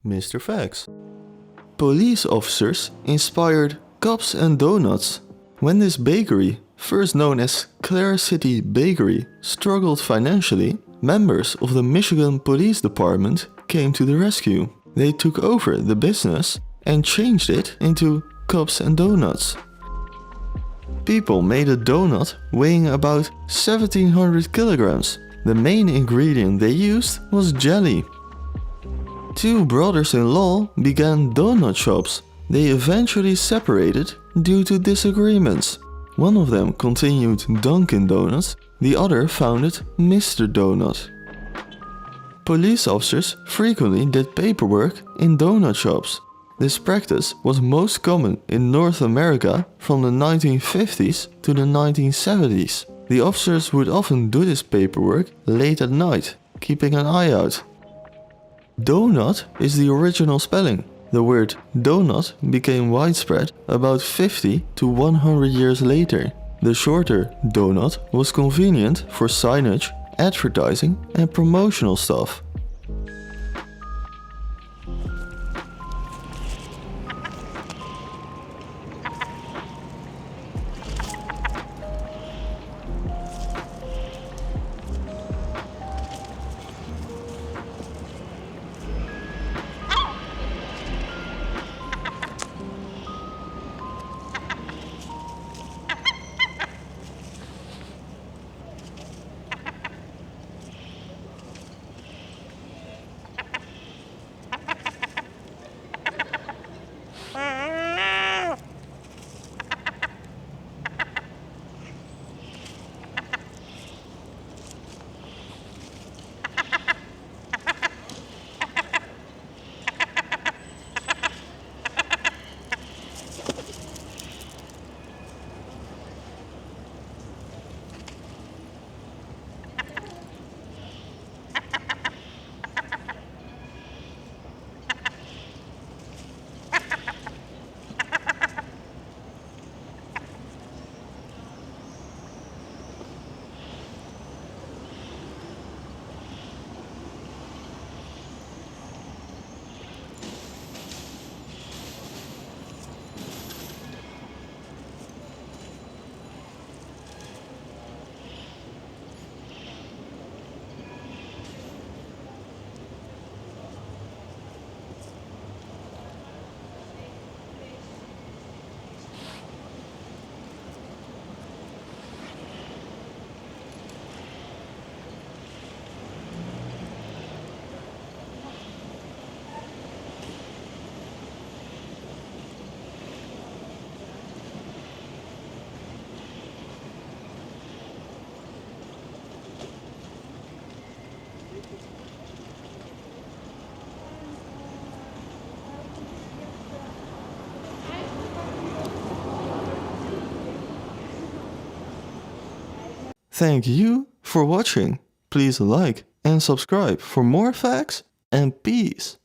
Mr. Facts. Police officers inspired cups and donuts. When this bakery, first known as Clare City Bakery, struggled financially, members of the Michigan Police Department came to the rescue. They took over the business and changed it into cups and donuts. People made a donut weighing about 1700 kilograms. The main ingredient they used was jelly. Two brothers-in-law began donut shops. They eventually separated due to disagreements. One of them continued Dunkin' Donuts, the other founded Mr. Donut. Police officers frequently did paperwork in donut shops. This practice was most common in North America from the 1950s to the 1970s. The officers would often do this paperwork late at night, keeping an eye out. Donut is the original spelling. The word donut became widespread about 50 to 100 years later. The shorter donut was convenient for signage, advertising and promotional stuff. Thank you for watching. Please like and subscribe for more facts and peace.